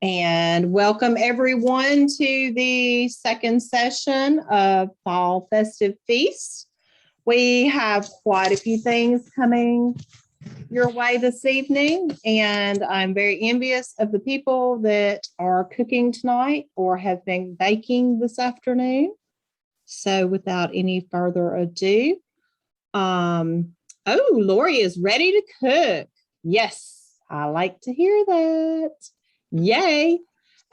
And welcome everyone to the second session of Fall Festive Feast. We have quite a few things coming your way this evening, and I'm very envious of the people that are cooking tonight or have been baking this afternoon. So without any further ado, Lori is ready to cook. Yes, I like to hear that. Yay.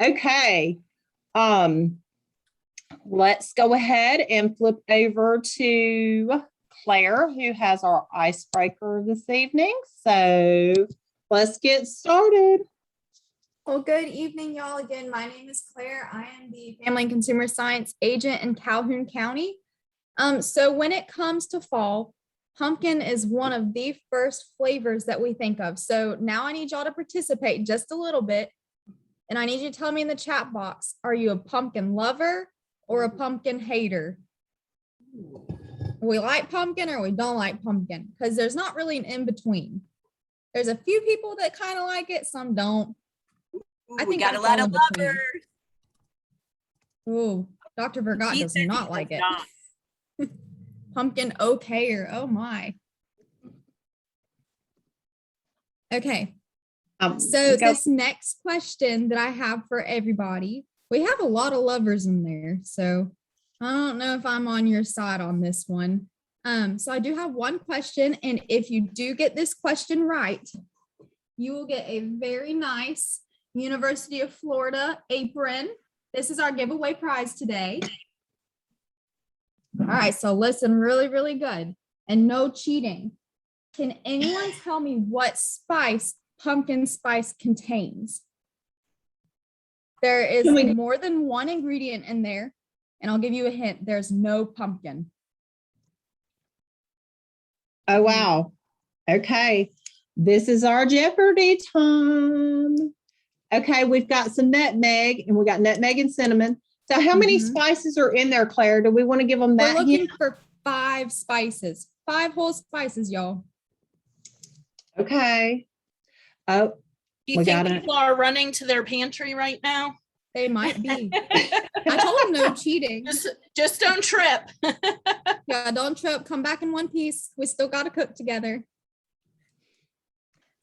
Okay. Let's go ahead and flip over to Claire, who has our icebreaker this evening. So let's get started. Well, good evening, y'all. Again, my name is Claire. I am the Family and Consumer Science Agent in Calhoun County. So when it comes to fall, pumpkin is one of the first flavors that we think of. So now I need y'all to participate just a little bit. And I need you to tell me in the chat box, are you a pumpkin lover or a pumpkin hater? We like pumpkin or we don't like pumpkin, because there's not really an in-between. There's a few people that kind of like it, some don't. I think we got a lot of lovers. Ooh, Dr. Vergot does not like it. Pumpkin okayer. Oh my. Okay. So this next question that I have for everybody, we have a lot of lovers in there. So I don't know if I'm on your side on this one. So I do have one question. And if you do get this question right, you will get a very nice University of Florida apron. This is our giveaway prize today. All right, so listen really, really good and no cheating. Can anyone tell me what spice pumpkin spice contains? There is more than one ingredient in there, and I'll give you a hint. There's no pumpkin. Oh, wow. Okay, this is our Jeopardy time. Okay, we've got some nutmeg, and we got nutmeg and cinnamon. So how many spices are in there, Claire? Do we want to give them that? We're looking for 5 spices, 5 whole spices, y'all. Okay. Oh, do you think people are running to their pantry right now? They might be. I told them no cheating. Just don't trip. Yeah, don't trip. Come back in one piece. We still got to cook together.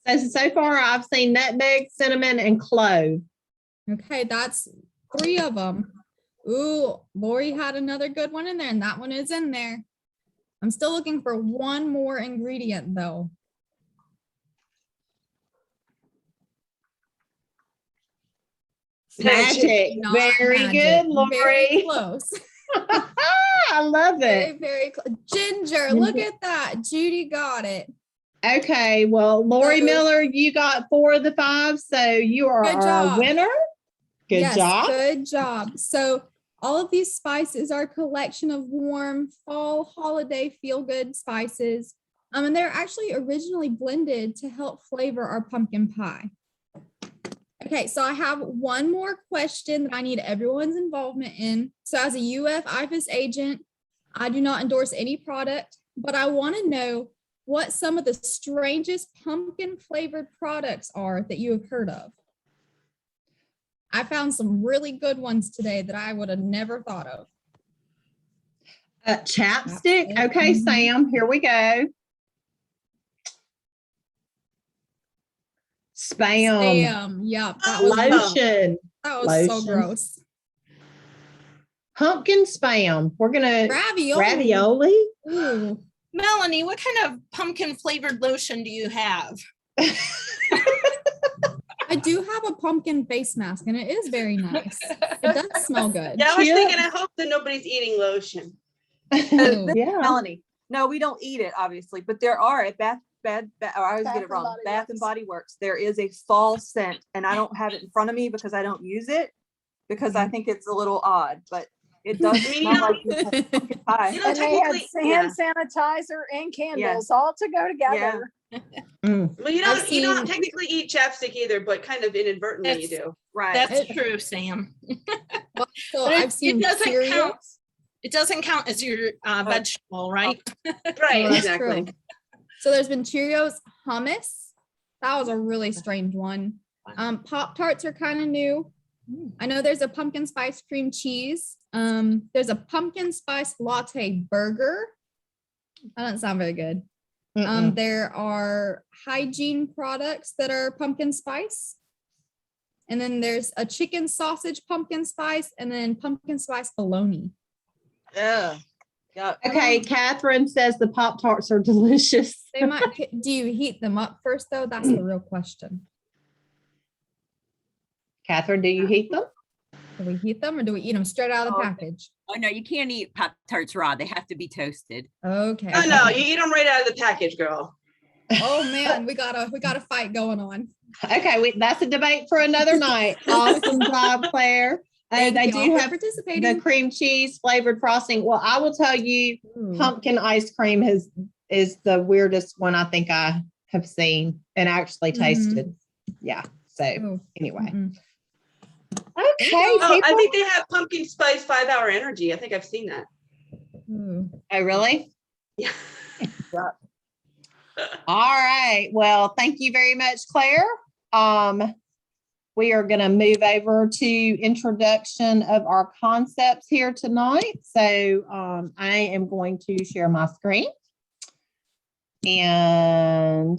So far, I've seen nutmeg, cinnamon, and clove. Okay, that's 3 of them. Ooh, Lori had another good one in there, and that one is in there. I'm still looking for one more ingredient, though. Magic. Very good, Lori. Very close. I love Very, it. very close. Ginger, look at that. Judy got it. Okay, well, Lori Miller, you got 4 of the 5, so you are our winner. Good job. Good job. So all of these spices are a collection of warm fall holiday feel-good spices. And they're actually originally blended to help flavor our pumpkin pie. Okay, so I have one more question that I need everyone's involvement in. So as a UF IFAS agent, I do not endorse any product, but I want to know what some of the strangest pumpkin flavored products are that you have heard of. I found some really good ones today that I would have never thought of. Chapstick. Okay, Sam, here we go. Spam. Yeah. Lotion. That was so gross. Pumpkin spam. We're going to ravioli. Ooh. Melanie, what kind of pumpkin flavored lotion do you have? I do have a pumpkin face mask, and it is very nice. It does smell good. Yeah, I was thinking, I hope that nobody's eating lotion. Yeah. Melanie, no, we don't eat it, obviously, but there are at I always get it wrong. Bath and Body Works. There is a fall scent, and I don't have it in front of me because I don't use it because I think it's a little odd, but it does smell like pumpkin pie. And they have hand sanitizer and candles all to go together. Well, you don't technically eat chapstick either, but kind of inadvertently you do. Right. That's true, Sam. Well, so I've seen it doesn't count as your vegetable, right? Right, exactly. True. So there's been Cheerios hummus. That was a really strange one. Pop-Tarts are kind of new. I know there's a pumpkin spice cream cheese. There's a pumpkin spice latte burger. That doesn't sound very good. There are hygiene products that are pumpkin spice. And then there's a chicken sausage pumpkin spice and then pumpkin spice bologna. Yeah. Yeah. Okay, Catherine says the Pop-Tarts are delicious. They might, do you heat them up first though? That's the real question. Catherine, do you heat them? Do we heat them or do we eat them straight out of the package? Oh, no, you can't eat Pop-Tarts raw. They have to be toasted. Okay. Oh, no, you eat them right out of the package, girl. Oh man, we got a fight going on. Okay, that's a debate for another night. Awesome job, Claire. Thank They y'all do for have participating. the cream cheese flavored frosting. Well, I will tell you, Ooh. pumpkin ice cream is the weirdest one I think I have seen and actually tasted. Yeah. So Ooh. anyway. Mm-mm. Okay. Oh, I people. think they have pumpkin spice 5-hour energy. I think I've seen that. Ooh. Oh, really? Yeah. All right. Well, thank you very much, Claire. We are going to move over to introduction of our concepts here tonight. So I am going to share my screen. And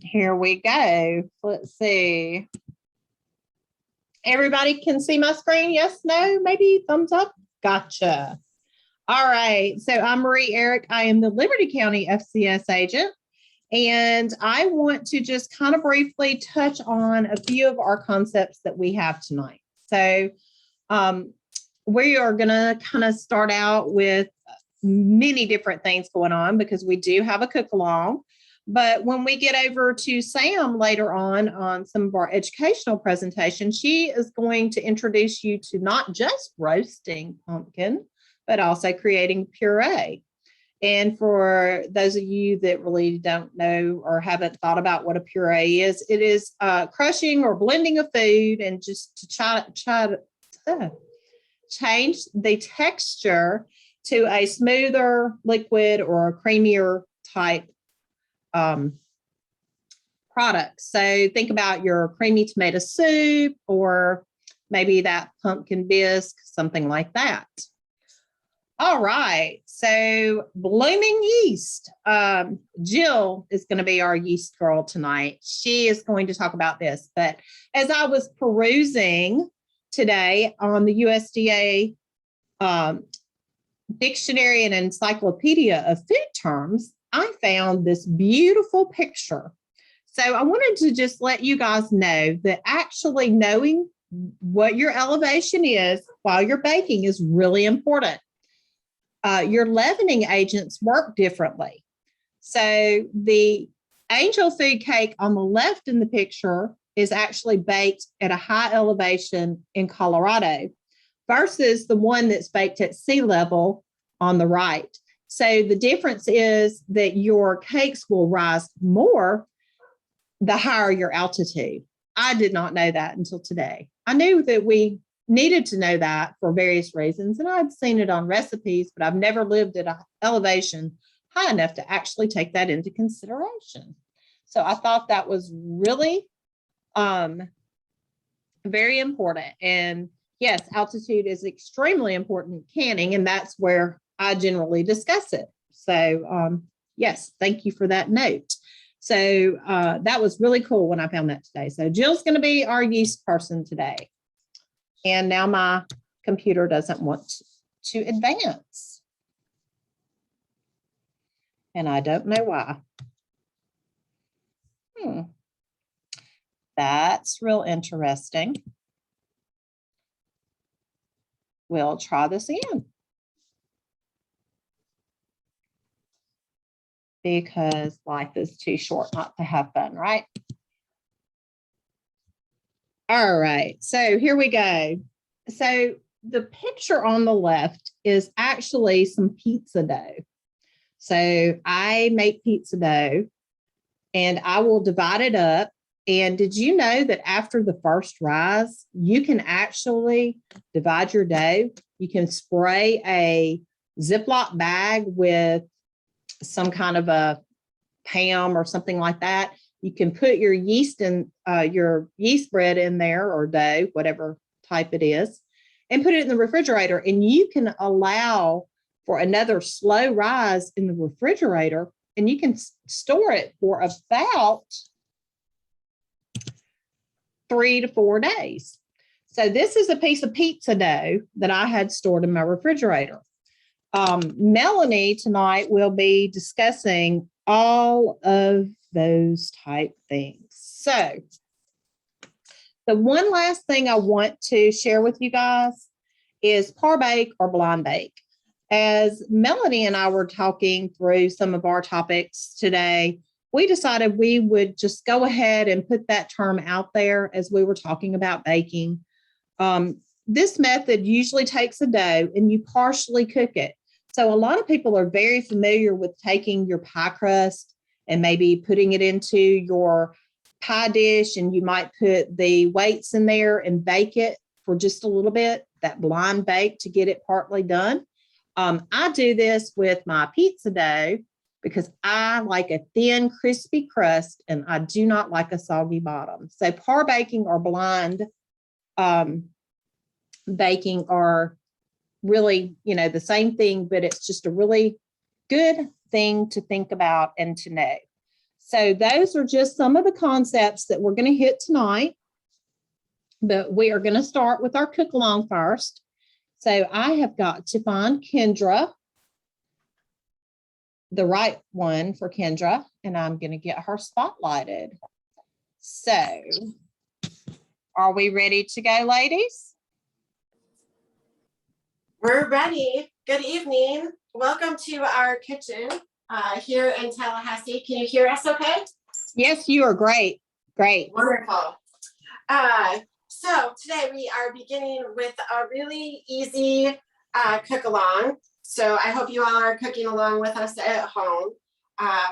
here we go. Let's see. Everybody can see my screen? Yes, no, maybe thumbs up? Gotcha. All right. So I'm Marie Eric. I am the Liberty County FCS agent. And I want to just kind of briefly touch on a few of our concepts that we have tonight. So we are going to kind of start out with many different things going on because we do have a cook along. But when we get over to Sam later on some of our educational presentations, she is going to introduce you to not just roasting pumpkin, but also creating puree. And for those of you that really don't know or haven't thought about what a puree is, it is crushing or blending of food and just to try to change the texture to a smoother liquid or a creamier type product. So think about your creamy tomato soup or maybe that pumpkin bisque, something like that. All right, so blooming yeast. Jill is going to be our yeast girl tonight. She is going to talk about this. But as I was perusing today on the USDA dictionary and encyclopedia of food terms, I found this beautiful picture. So I wanted to just let you guys know that actually knowing what your elevation is while you're baking is really important. Your leavening agents work differently. So the angel food cake on the left in the picture is actually baked at a high elevation in Colorado versus the one that's baked at sea level on the right. So the difference is that your cakes will rise more the higher your altitude. I did not know that until today. I knew that we needed to know that for various reasons, and I'd seen it on recipes, but I've never lived at an elevation high enough to actually take that into consideration. So I thought that was really very important. And yes, altitude is extremely important in canning, and that's where I generally discuss it. So yes, thank you for that note. So that was really cool when I found that today. So Jill's going to be our yeast person today. And now my computer doesn't want to advance. And I don't know why. That's real interesting. We'll try this again. Because life is too short not to have fun, right? All right, so here we go. So the picture on the left is actually some pizza dough. So I make pizza dough and I will divide it up. And did you know that after the first rise, you can actually divide your dough? You can spray a Ziploc bag with some kind of a Pam or something like that, you can put your yeast in your yeast bread in there, or dough, whatever type it is, and put it in the refrigerator. And you can allow for another slow rise in the refrigerator, and you can store it for about 3 to 4 days. So this is a piece of pizza dough that I had stored in my refrigerator. Melanie tonight will be discussing all of those type things. So the one last thing I want to share with you guys is par bake or blind bake. As Melanie and I were talking through some of our topics today, we decided we would just go ahead and put that term out there as we were talking about baking. This method usually takes a dough and you partially cook it. So a lot of people are very familiar with taking your pie crust and maybe putting it into your pie dish, and you might put the weights in there and bake it for just a little bit, that blind bake to get it partly done. I do this with my pizza dough because I like a thin, crispy crust and I do not like a soggy bottom. So par baking or blind baking are really, the same thing, but it's just a really good thing to think about and to know. So those are just some of the concepts that we're going to hit tonight, but we are going to start with our cook along first. So I have got to find Kendra, the right one for Kendra, and I'm going to get her spotlighted. So are we ready to go, ladies? We're ready. Good evening. Welcome to our kitchen here in Tallahassee. Can you hear us okay? Yes, you are great. Great. Wonderful. So today we are beginning with a really easy cook along. So I hope you all are cooking along with us at home.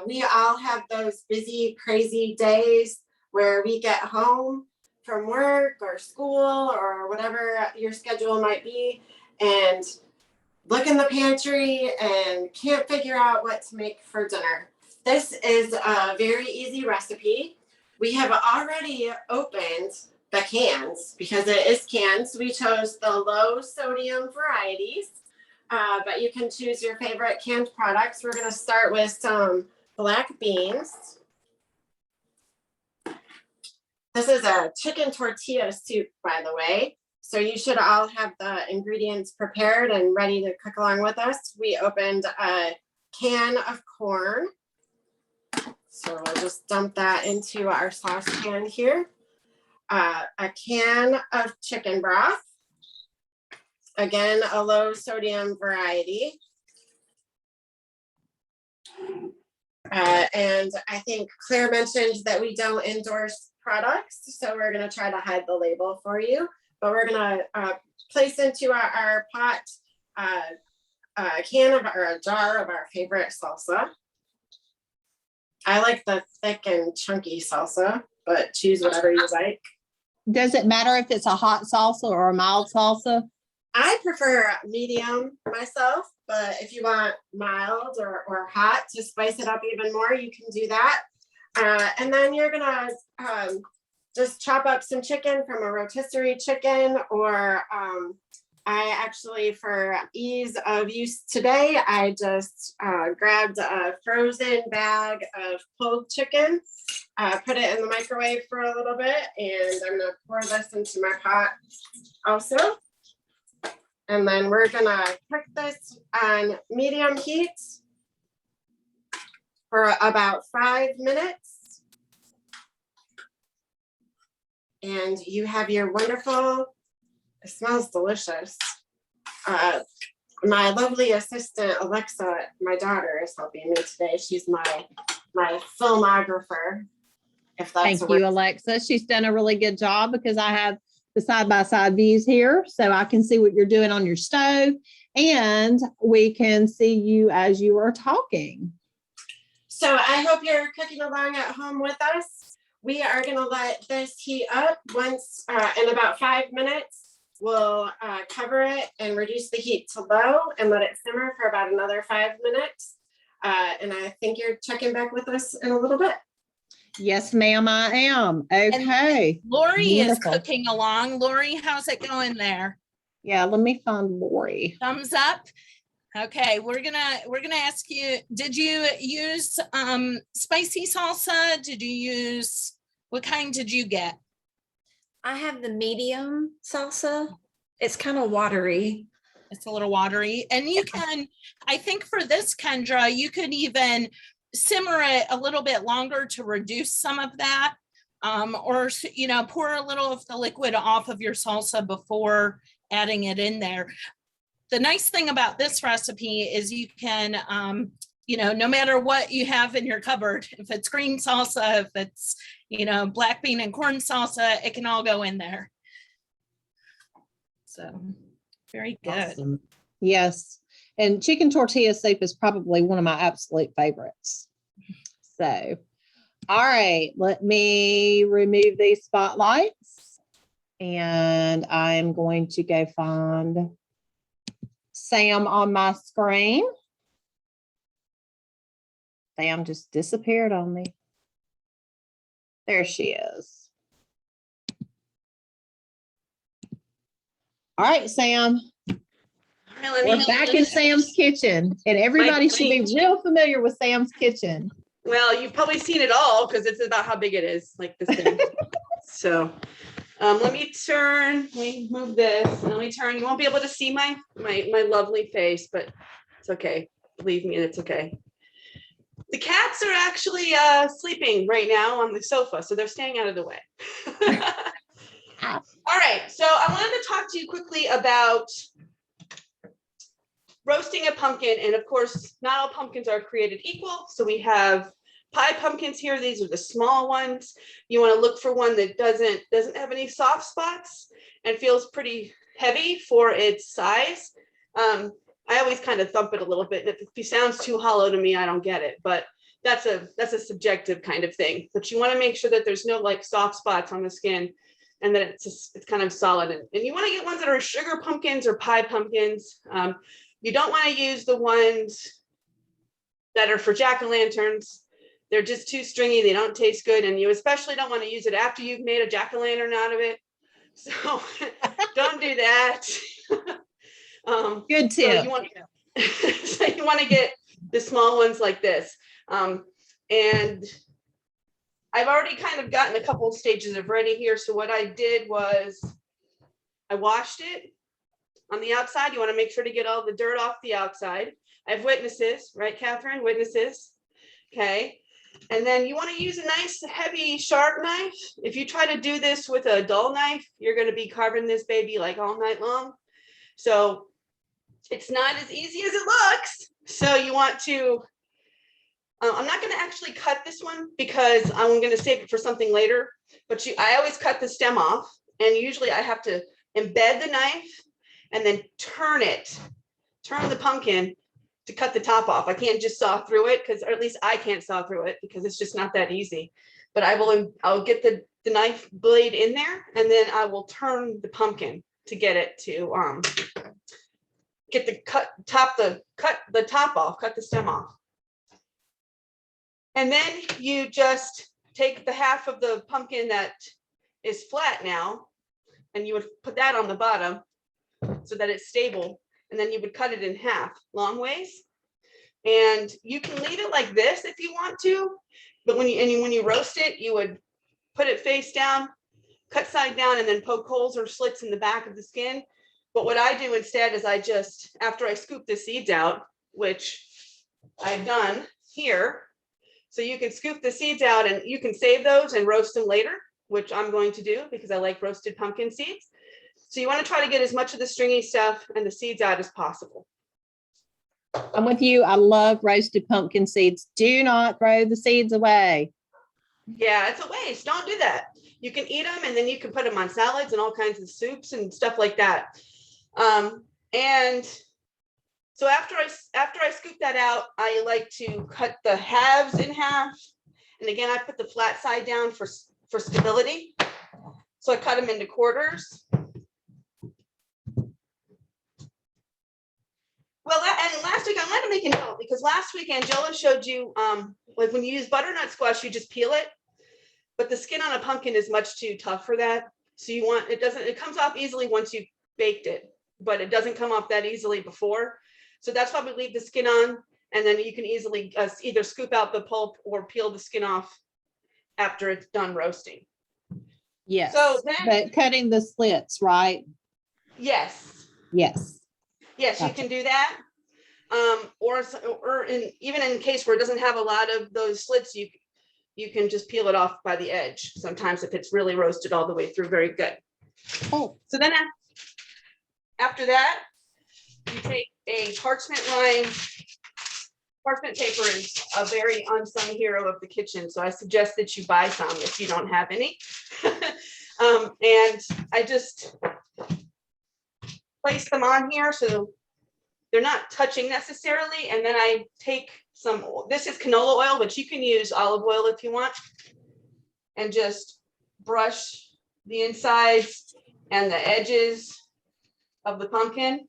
We all have those busy, crazy days where we get home from work or school or whatever your schedule might be, and look in the pantry and can't figure out what to make for dinner. This is a very easy recipe. We have already opened the cans because it is canned. So we chose the low sodium varieties, but you can choose your favorite canned products. We're going to start with some black beans. This is a chicken tortilla soup, by the way. So you should all have the ingredients prepared and ready to cook along with us. We opened a can of corn. So we'll just dump that into our saucepan here. A can of chicken broth. Again, a low sodium variety. And I think Claire mentioned that we don't endorse products, so we're going to try to hide the label for you. But we're going to place into our pot a can of or a jar of our favorite salsa. I like the thick and chunky salsa, but choose whatever you like. Does it matter if it's a hot salsa or a mild salsa? I prefer medium myself, but if you want mild or hot to spice it up even more, you can do that. And then you're gonna just chop up some chicken from a rotisserie chicken, or I actually, for ease of use today, I just grabbed a frozen bag of pulled chicken, put it in the microwave for a little bit, and I'm gonna pour this into my pot also. And then we're gonna cook this on medium heat for about 5 minutes. And you have your wonderful, it smells delicious. My lovely assistant, Alexa, my daughter, is helping me today. She's my filmographer. If that's Thank you, Alexa. She's done a really good job because I have the side-by-side views here, so I can see what you're doing on your stove, and we can see you as you are talking. So I hope you're cooking along at home with us. We are going to let this heat up. Once in about 5 minutes, we'll cover it and reduce the heat to low and let it simmer for about another 5 minutes. And I think you're checking back with us in a little bit. Yes, ma'am, I am. Okay. Lori is Wonderful. cooking along. Lori, how's it going there? Yeah, let me find Lori. Thumbs up. Okay, we're gonna ask you, did you use spicy salsa? Did you use, what kind did you get? I have the medium salsa. It's kind of watery. It's a little watery. And you can, I think for this, Kendra, you could even simmer it a little bit longer to reduce some of that. Or, you know, pour a little of the liquid off of your salsa before adding it in there. The nice thing about this recipe is you can, you know, no matter what you have in your cupboard, if it's green salsa, if it's, you know, black bean and corn salsa, it can all go in there. So very good. Awesome. Yes. And chicken tortilla soup is probably one of my absolute favorites. So, all right, let me remove these spotlights and I'm going to go find Sam on my screen. Sam just disappeared on me. There she is. All right, Sam. We're back in Sam's kitchen, and everybody should be real familiar with Sam's kitchen. Well, you've probably seen it all because it's about how big it is, like this thing. So let me move this, and let me turn. You won't be able to see my lovely face, but it's okay. Believe me, it's okay. The cats are actually sleeping right now on the sofa, so they're staying out of the way. All right, so I wanted to talk to you quickly about roasting a pumpkin, and of course, not all pumpkins are created equal. So we have pie pumpkins here. These are the small ones. You want to look for one that doesn't have any soft spots and feels pretty heavy for its size. I always kind of thump it a little bit, and if it sounds too hollow to me, I don't get it. But that's a subjective kind of thing. But you want to make sure that there's no like soft spots on the skin, and that it's kind of solid. And you want to get ones that are sugar pumpkins or pie pumpkins. You don't want to use the ones that are for jack-o'-lanterns. They're just too stringy. They don't taste good. And you especially don't want to use it after you've made a jack-o'-lantern out of it. So don't do that. Good tip. So you want to get the small ones like this. And I've already kind of gotten a couple of stages of ready here. So what I did was I washed it. On the outside, you want to make sure to get all the dirt off the outside. I have witnesses, right, Catherine? Witnesses. Okay. And then you want to use a nice, heavy, sharp knife. If you try to do this with a dull knife, you're going to be carving this baby like all night long. So it's not as easy as it looks. So you want to, I'm not going to actually cut this one because I'm going to save it for something later. But I always cut the stem off. And usually I have to embed the knife and then turn the pumpkin to cut the top off. I can't just saw through it or at least I can't saw through it because it's just not that easy. But I'll get the knife blade in there, and then I will turn the pumpkin to get it to get the top off, cut the stem off. And then you just take the half of the pumpkin that is flat now, and you would put that on the bottom so that it's stable, and then you would cut it in half long ways. And you can leave it like this if you want to, but when you roast it, you would put it face down, cut side down, and then poke holes or slits in the back of the skin. But what I do instead is after I scoop the seeds out, which I've done here, so you can scoop the seeds out and you can save those and roast them later, which I'm going to do because I like roasted pumpkin seeds. So you want to try to get as much of the stringy stuff and the seeds out as possible. I'm with you. I love roasted pumpkin seeds. Do not throw the seeds away. Yeah, it's a waste. Don't do that. You can eat them, and then you can put them on salads and all kinds of soups and stuff like that. And so after I scoop that out, I like to cut the halves in half. And again, I put the flat side down for stability. So I cut them into quarters. Well, and last week, I'm going to make a note because last week Angela showed you, like when you use butternut squash, you just peel it. But the skin on a pumpkin is much too tough for that. So you want, it comes off easily once you baked it, but it doesn't come off that easily before. So that's why we leave the skin on, and then you can easily either scoop out the pulp or peel the skin off after it's done roasting. Yes, So then, but cutting the slits, right? yes. Yes. Yes, you Gotcha. can do that. Or even in case where it doesn't have a lot of those slits, you can just peel it off by the edge. Sometimes if it's really roasted all the way through, very good. Oh, So then after that, you take a parchment line. Parchment paper is a very unsung hero of the kitchen, so I suggest that you buy some if you don't have any. And I just place them on here so they're not touching necessarily. And then I take some, this is canola oil, but you can use olive oil if you want, and just brush the insides and the edges of the pumpkin.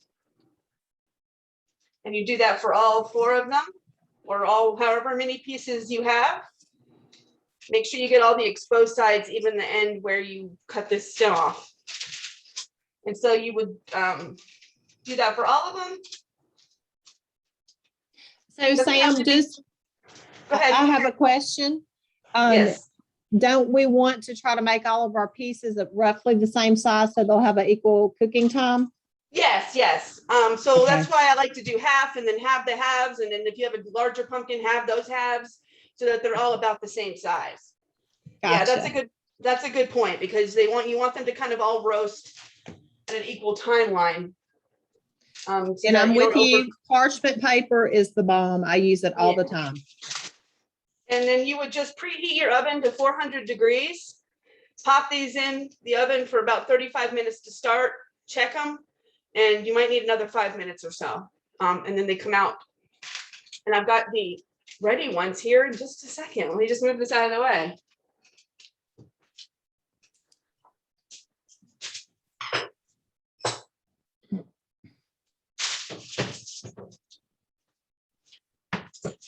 And you do that for all 4 of them, or all however many pieces you have. Make sure you get all the exposed sides, even the end where you cut this stem off. And so you would do that for all of them. so Sam, just, Go ahead. I have a question. Yes. Don't we want to try to make all of our pieces of roughly the same size so they'll have an equal cooking time? Yes, yes. So Okay. that's why I like to do half and then have the halves. And then if you have a larger pumpkin, have those halves so that they're all about the same size. Gotcha. Yeah, that's a good point, because you want them to kind of all roast at an equal timeline. So And I'm with don't you. Parchment paper is the bomb. I use it all the time. And then you would just preheat your oven to 400 degrees. Pop these in the oven for about 35 minutes to start. Check them, and you might need another 5 minutes or so. And then they come out. And I've got the ready ones here in just a second. Let me just move this out of the way.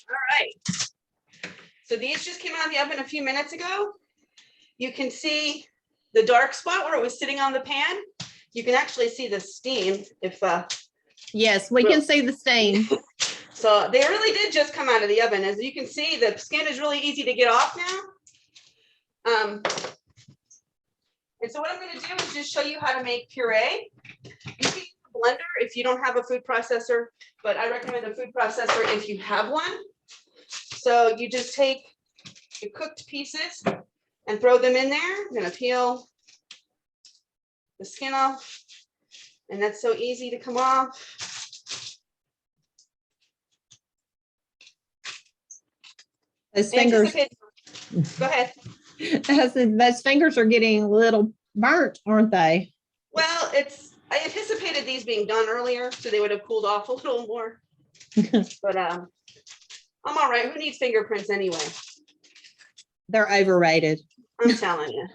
All right. So these just came out of the oven a few minutes ago. You can see the dark spot where it was sitting on the pan. You can actually see the steam if yes, we can see the steam. So they really did just come out of the oven. As you can see, the skin is really easy to get off now. And so what I'm going to do is just show you how to make puree. You can use a blender if you don't have a food processor, but I recommend a food processor if you have one. So you just take the cooked pieces and throw them in there. I'm going to peel the skin off, and that's so easy to come off. Those fingers. Go ahead. Those fingers are getting a little burnt, aren't they? Well, I anticipated these being done earlier, so they would have cooled off a little more. But I'm all right. Who needs fingerprints anyway? They're overrated. I'm telling you.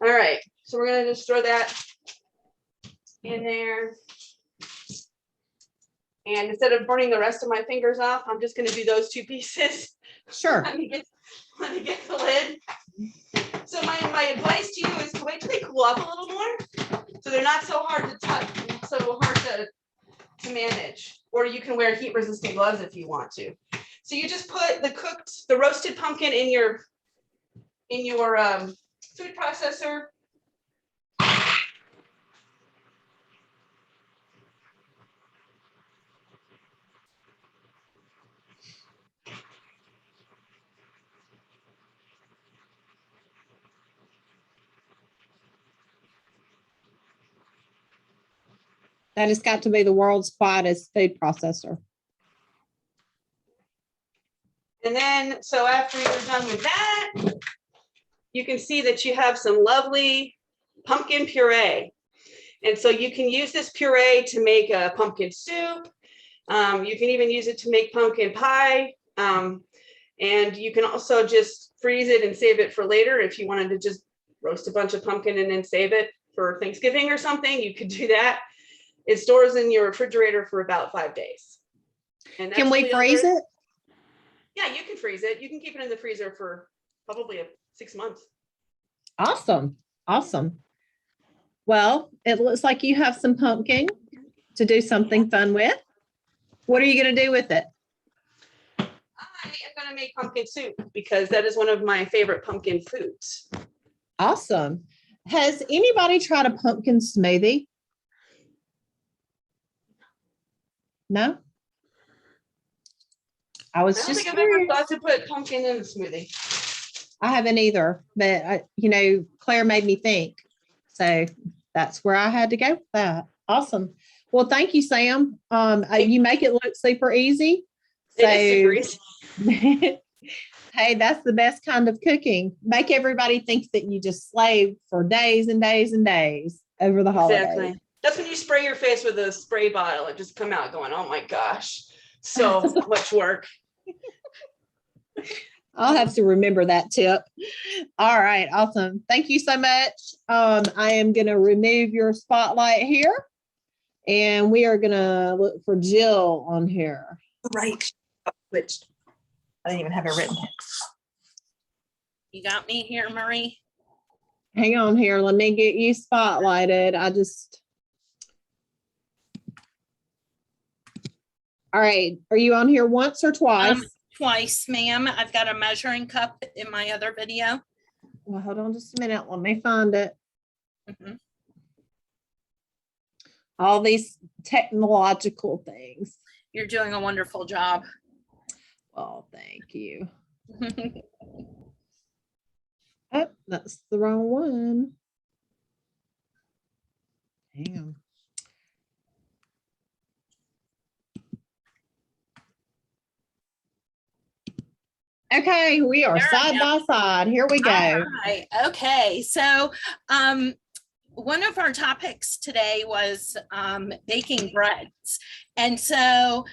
All right. So we're going to just throw that in there. And instead of burning the rest of my fingers off, I'm just going to do those 2 pieces. Sure. Let me get the lid. So my advice to you is to wait till they cool off a little more, so they're not so hard to touch, so hard to manage. Or you can wear heat-resistant gloves if you want to. So you just put the roasted pumpkin in your food processor. That has got to be the world's quietest food processor. And then, so after you're done with that, you can see that you have some lovely pumpkin puree. And so you can use this puree to make a pumpkin soup. You can even use it to make pumpkin pie. And you can also just freeze it and save it for later. If you wanted to just roast a bunch of pumpkin and then save it for Thanksgiving or something, you could do that. It stores in your refrigerator for about 5 days. And Can we freeze it? Yeah, you can freeze it. You can keep it in the freezer for probably 6 months. Awesome. Awesome. Well, it looks like you have some pumpkin to do something fun with. What are you going to do with it? I am going to make pumpkin soup because that is one of my favorite pumpkin foods. Awesome. Has anybody tried a pumpkin smoothie? No? I I was don't just think I've ever curious. thought to put pumpkin in a smoothie. I haven't either, but Claire made me think. So that's where I had to go with that. Awesome. Well, thank you, Sam. You make it look super easy. So, It is super easy. hey, that's the best kind of cooking. Make everybody think that you just slaved for days and days and days over the holidays. Exactly. That's when you spray your face with a spray bottle and just come out going, oh my gosh, so much work. I'll have to remember that tip. All right, awesome. Thank you so much. I am going to remove your spotlight here, and we are going to look for Jill on here. Right. Switched. I didn't even have it written. You got me here, Marie? Hang on here. Let me get you spotlighted. All right. Are you on here once or twice? Twice, ma'am. I've got a measuring cup in my other video. Well, hold on just a minute. Let me find it. Mhm. All these technological things. You're doing a wonderful job. Oh, thank you. Oh, that's the wrong one. Hang on. Okay, we are side by side. Here we go. All right. Okay. So one of our topics today was baking breads. And so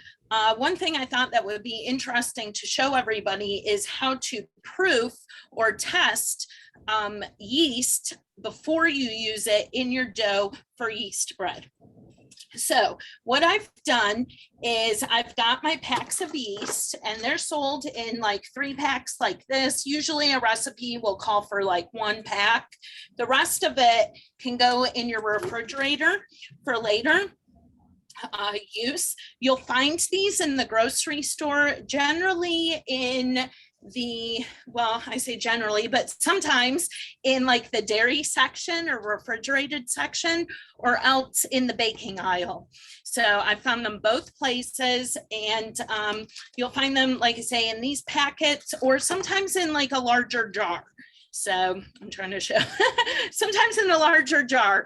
one thing I thought that would be interesting to show everybody is how to proof or test yeast before you use it in your dough for yeast bread. So what I've done is I've got my packs of yeast, and they're sold in like 3 packs like this. Usually a recipe will call for like 1 pack. The rest of it can go in your refrigerator for later use. You'll find these in the grocery store, generally in I say generally, but sometimes in like the dairy section or refrigerated section, or else in the baking aisle. So I found them both places, and you'll find them, like I say, in these packets, or sometimes in like a larger jar. So I'm trying to show sometimes in a larger jar.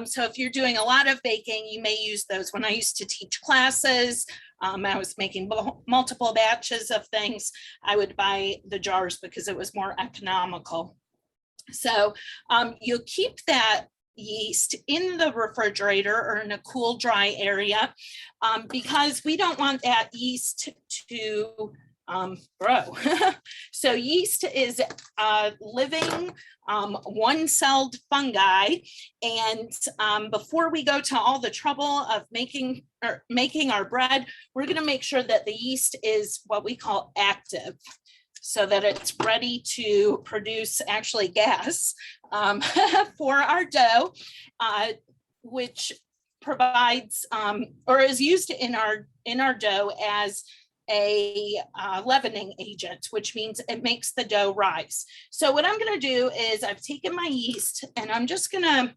So if you're doing a lot of baking, you may use those. When I used to teach classes, I was making multiple batches of things. I would buy the jars because it was more economical. So you'll keep that yeast in the refrigerator or in a cool, dry area because we don't want that yeast to grow. So yeast is living one-celled fungi, and before we go to all the trouble of making our bread, we're going to make sure that the yeast is what we call active, so that it's ready to produce actually gas for our dough, which provides or is used in our dough as a leavening agent, which means it makes the dough rise. So what I'm going to do is I've taken my yeast, and I'm just going to,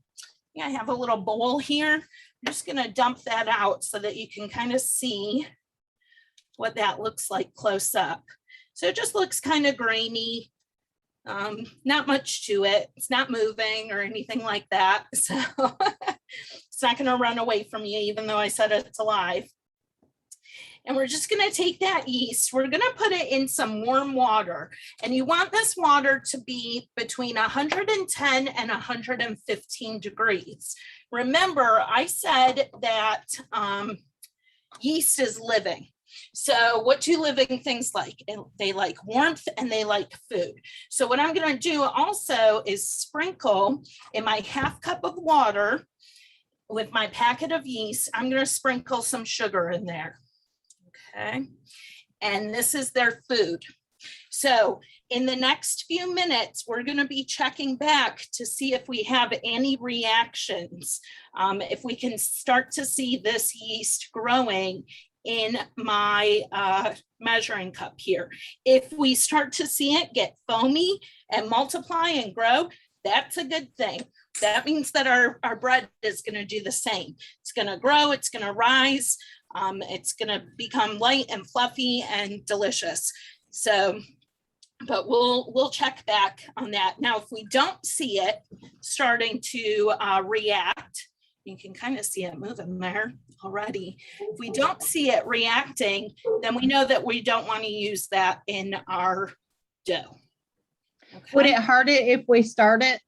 I have a little bowl here. I'm just going to dump that out so that you can kind of see what that looks like close up. So it just looks kind of grainy, not much to it. It's not moving or anything like that. So it's not going to run away from you, even though I said it's alive. And we're just going to take that yeast, we're going to put it in some warm water. And you want this water to be between 110 and 115 degrees. Remember, I said that yeast is living. So what do living things like? They like warmth and they like food. So what I'm going to do also is sprinkle in my 1/2 cup of water with my packet of yeast, I'm going to sprinkle some sugar in there. Okay. And this is their food. So in the next few minutes, we're going to be checking back to see if we have any reactions. If we can start to see this yeast growing in my measuring cup here. If we start to see it get foamy and multiply and grow, that's a good thing. That means that our bread is going to do the same. It's going to grow, it's going to rise, it's going to become light and fluffy and delicious. So, but we'll check back on that. Now, if we don't see it starting to react, you can kind of see it moving there already. If we don't see it reacting, then we know that we don't want to use that in our dough. Okay. Would it hurt it if we stirred it?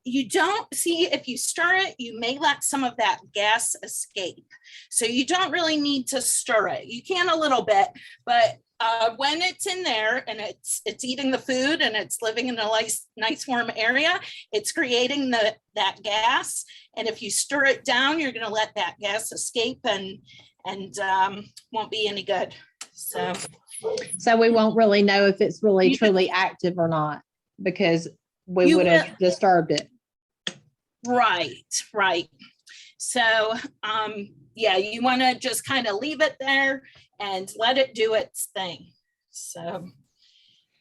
You don't see, if you stir it, you may let some of that gas escape. So you don't really need to stir it. You can a little bit, but when it's in there and it's eating the food and it's living in a nice warm area, it's creating that gas. And if you stir it down, you're going to let that gas escape and won't be any good. So we won't really know if it's really truly active or not, because we would have disturbed it. Right. So, yeah, you want to just kind of leave it there and let it do its thing. So,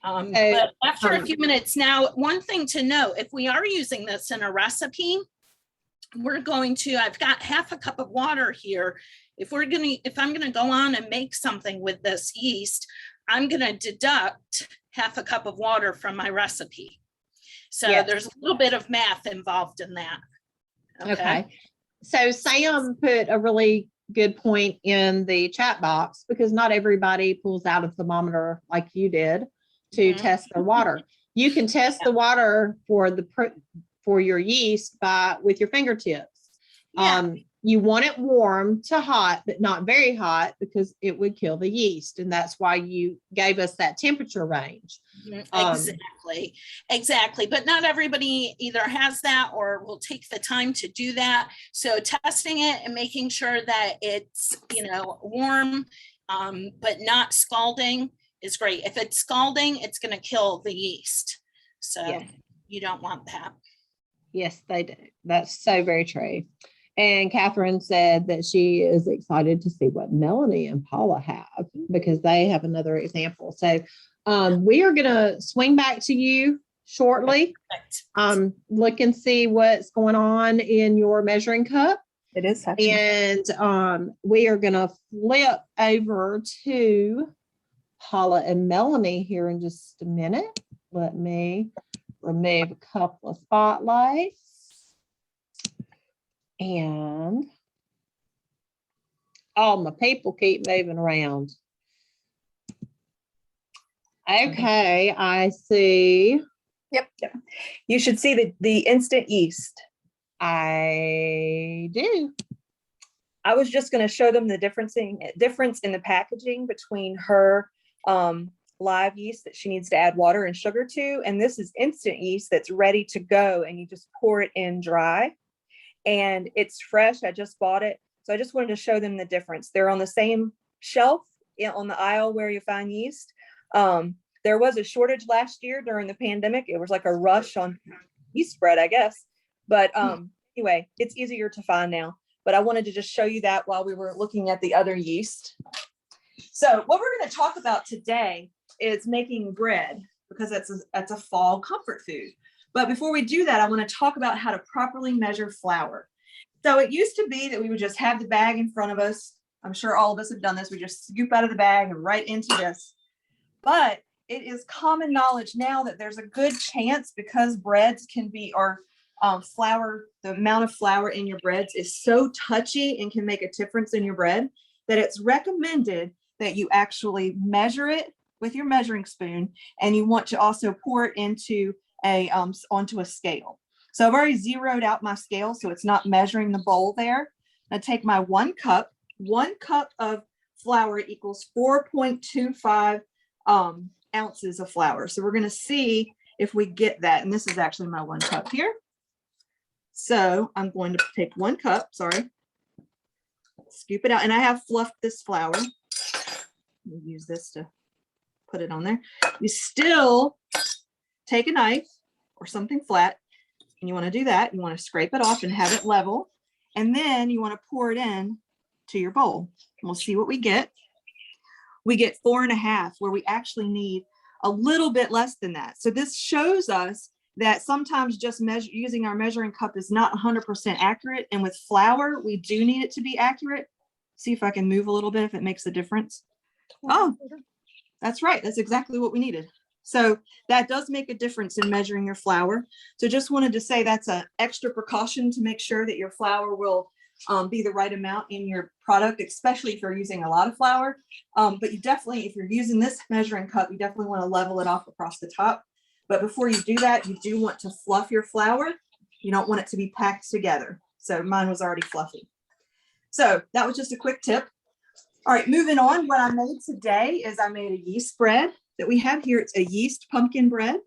but after a few minutes, now, one thing to note, if we are using this in a recipe, I've got half a cup of water here. If I'm going to go on and make something with this yeast, I'm going to deduct half a cup of water from my recipe. So there's a little bit of math involved in that. Okay. So Sam put a really good point in the chat box, because not everybody pulls out a thermometer like you did to test their water. You can test the water for your yeast with your fingertips. You want it warm to hot, but not very hot, because it would kill the yeast. And that's why you gave us that temperature range. Exactly. But not everybody either has that or will take the time to do that. So testing it and making sure that it's, warm, but not scalding is great. If it's scalding, it's going to kill the yeast. So you don't want that. Yes, they do. That's so very true. And Catherine said that she is excited to see what Melanie and Paula have, because they have another example. So we are going to swing back to you shortly. Look and see what's going on in your measuring cup. It is happening. And we are going to flip over to Paula and Melanie here in just a minute. Let me remove a couple of spotlights. And all my people keep moving around. Okay, I see. Yep. You should see the instant yeast. I do. I was just going to show them the difference in the packaging between her live yeast that she needs to add water and sugar to, and this is instant yeast that's ready to go, and you just pour it in dry. And it's fresh. I just bought it. So I just wanted to show them the difference. They're on the same shelf on the aisle where you find yeast. There was a shortage last year during the pandemic. It was like a rush on yeast bread, I guess. But anyway, it's easier to find now. But I wanted to just show you that while we were looking at the other yeast. So what we're going to talk about today is making bread, because that's a fall comfort food. But before we do that, I want to talk about how to properly measure flour. So it used to be that we would just have the bag in front of us. I'm sure all of us have done this. We just scoop out of the bag and right into this. But it is common knowledge now that there's a good chance, because breads can be, or flour, the amount of flour in your breads is so touchy and can make a difference in your bread, that it's recommended that you actually measure it with your measuring spoon, and you want to also pour it into onto a scale. So I've already zeroed out my scale, so it's not measuring the bowl there. I take my 1 cup of flour equals 4.25 ounces of flour. So we're going to see if we get that. And this is actually my 1 cup here. So I'm going to take 1 cup, sorry, scoop it out, and I have fluffed this flour. We'll use this to put it on there. You still take a knife or something flat, and you want to do that. You want to scrape it off and have it level, and then you want to pour it in to your bowl. And we'll see what we get. We get 4.5, where we actually need a little bit less than that. So this shows us that sometimes just using our measuring cup is not 100% accurate. And with flour, we do need it to be accurate. See if I can move a little bit if it makes a difference. Oh, that's right. That's exactly what we needed. So that does make a difference in measuring your flour. So just wanted to say that's an extra precaution to make sure that your flour will be the right amount in your product, especially if you're using a lot of flour. But you definitely, if you're using this measuring cup, you definitely want to level it off across the top. But before you do that, you do want to fluff your flour. You don't want it to be packed together. So mine was already fluffy. So that was just a quick tip. All right, moving on. What I made today is I made a yeast bread that we have here. It's a yeast pumpkin bread.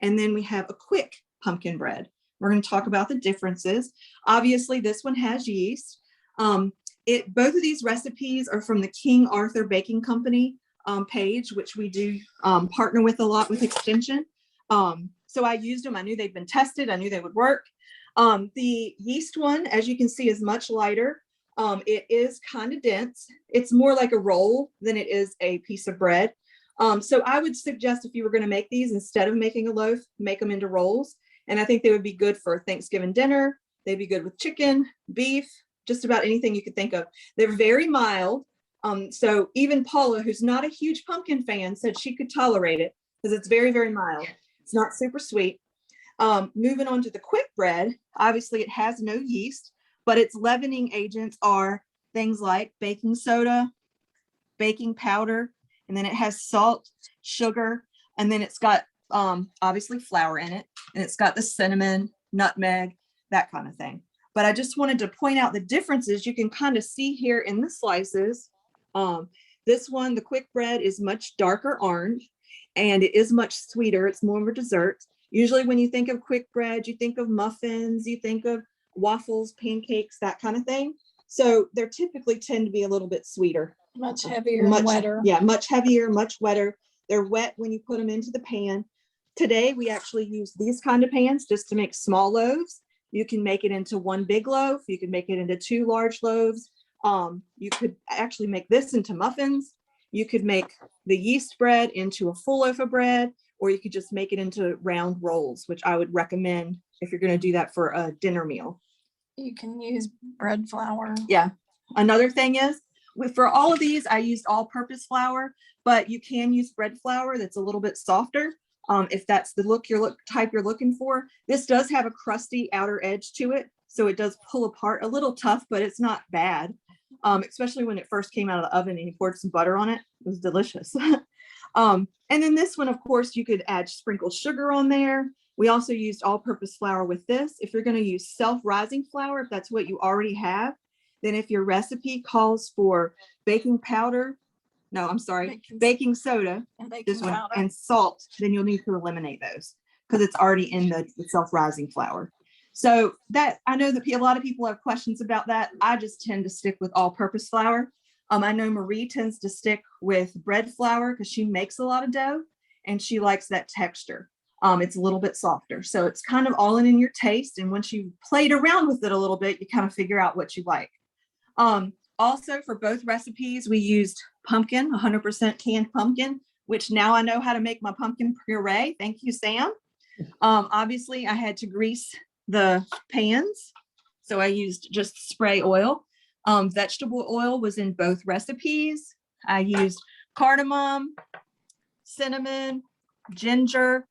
And then we have a quick pumpkin bread. We're going to talk about the differences. Obviously, this one has yeast. Both of these recipes are from the King Arthur Baking Company page, which we do partner with a lot with Extension. So I used them. I knew they'd been tested. I knew they would work. The yeast one, as you can see, is much lighter. It is kind of dense. It's more like a roll than it is a piece of bread. So I would suggest if you were going to make these, instead of making a loaf, make them into rolls. And I think they would be good for Thanksgiving dinner. They'd be good with chicken, beef, just about anything you could think of. They're very mild. So even Paula, who's not a huge pumpkin fan, said she could tolerate it because it's very, very mild. It's not super sweet. Moving on to the quick bread, obviously it has no yeast, but its leavening agents are things like baking soda, baking powder, and then it has salt, sugar, and then it's got obviously flour in it, and it's got the cinnamon, nutmeg, that kind of thing. But I just wanted to point out the differences. You can kind of see here in the slices. This one, the quick bread, is much darker orange, and it is much sweeter. It's more of a dessert. Usually when you think of quick bread, you think of muffins, you think of waffles, pancakes, that kind of thing. So they typically tend to be a little bit sweeter. Much heavier and wetter. Yeah, much heavier, much wetter. They're wet when you put them into the pan. Today, we actually use these kind of pans just to make small loaves. You can make it into 1 big loaf. You can make it into 2 large loaves. You could actually make this into muffins. You could make the yeast bread into a full loaf of bread, or you could just make it into round rolls, which I would recommend if you're going to do that for a dinner meal. You can use bread flour. Yeah. Another thing is, for all of these, I used all-purpose flour, but you can use bread flour that's a little bit softer. If that's the type you're looking for. This does have a crusty outer edge to it, so it does pull apart a little tough, but it's not bad. Especially when it first came out of the oven and you poured some butter on it. It was delicious. And then this one, of course, you could add sprinkled sugar on there. We also used all-purpose flour with this. If you're going to use self-rising flour, if that's what you already have, then if your recipe calls for baking soda and salt, then you'll need to eliminate those because it's already in the self-rising flour. So that, I know that a lot of people have questions about that. I just tend to stick with all-purpose flour. I know Marie tends to stick with bread flour because she makes a lot of dough and she likes that texture. It's a little bit softer. So it's kind of all in your taste. And once you played around with it a little bit, you kind of figure out what you like. Also, for both recipes, we used pumpkin, 100% canned pumpkin, which now I know how to make my pumpkin puree. Thank you, Sam. Obviously, I had to grease the pans, so I used just spray oil. Vegetable oil was in both recipes. I used cardamom, cinnamon, ginger.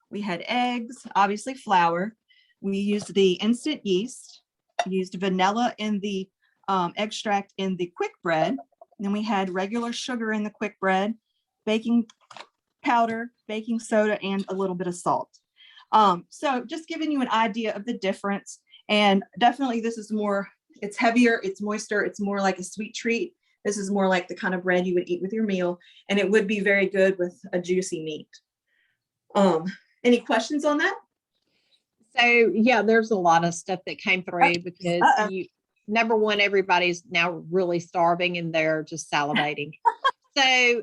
We had eggs, obviously flour. We used the instant yeast, used vanilla in the extract in the quick bread. And then we had regular sugar in the quick bread, baking powder, baking soda, and a little bit of salt. So just giving you an idea of the difference. And definitely this is more, it's heavier, it's moister, it's more like a sweet treat. This is more like the kind of bread you would eat with your meal, and it would be very good with a juicy meat. Any questions on that? So yeah, there's a lot of stuff that came through because number one, everybody's now really starving and they're just salivating. So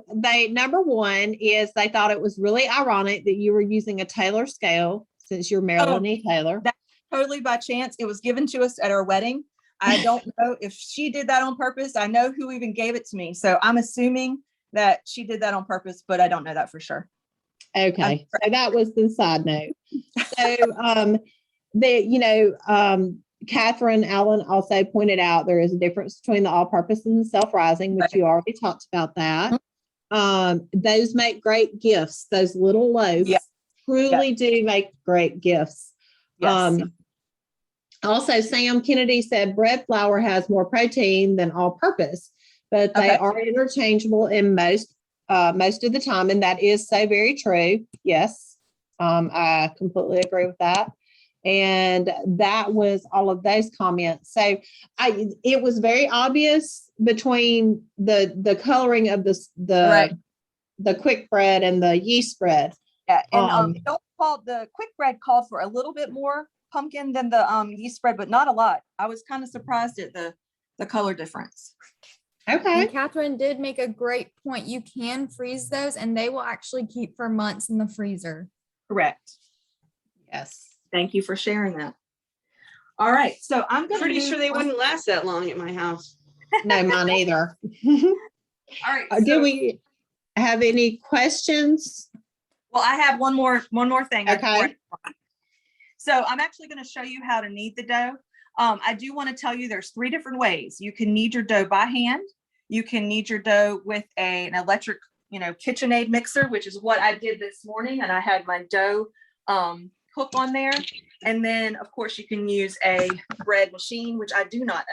number one is they thought it was really ironic that you were using a Taylor scale since you're Melanie Taylor. That's totally by chance. It was given to us at our wedding. I don't know if she did that on purpose. I know who even gave it to me. So I'm assuming that she did that on purpose, but I don't know that for sure. Okay. So that was the side note. So Catherine Allen also pointed out there is a difference between the all-purpose and the self-rising, which you already talked about that. Those make great gifts. Those little loaves truly do make great gifts. Yes. Also, Sam Kennedy said bread flour has more protein than all-purpose, but they are interchangeable in most of the time, and that is so very true. Yes, I completely agree with that. And that was all of those comments. So it was very obvious between the coloring of the quick bread and the yeast bread. Yeah, and the quick bread called for a little bit more pumpkin than the yeast bread, but not a lot. I was kind of surprised at the color difference. Okay. And Catherine did make a great point. You can freeze those and they will actually keep for months in the freezer. Correct. Yes. Thank you for sharing that. All right. So I'm Pretty sure they wouldn't last that long at my house. No, mine either. All right. Do we have any questions? Well, I have one more thing. Okay. So I'm actually going to show you how to knead the dough. I do want to tell you there's 3 different ways. You can knead your dough by hand. You can knead your dough with an electric, KitchenAid mixer, which is what I did this morning. And I had my dough hook on there. And then of course you can use a bread machine, which I do not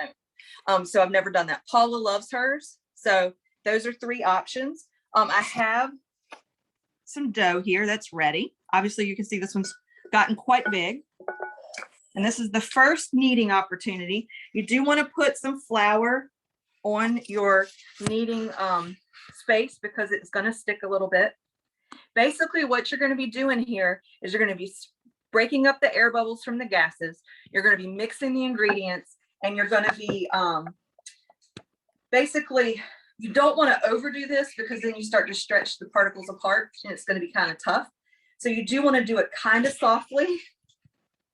own. So I've never done that. Paula loves hers. So those are 3 options. I have some dough here that's ready. Obviously you can see this one's gotten quite big. And this is the first kneading opportunity. You do want to put some flour on your kneading space because it's going to stick a little bit. Basically what you're going to be doing here is you're going to be breaking up the air bubbles from the gases. You're going to be mixing the ingredients and you're going to be basically, you don't want to overdo this because then you start to stretch the particles apart and it's going to be kind of tough. So you do want to do it kind of softly.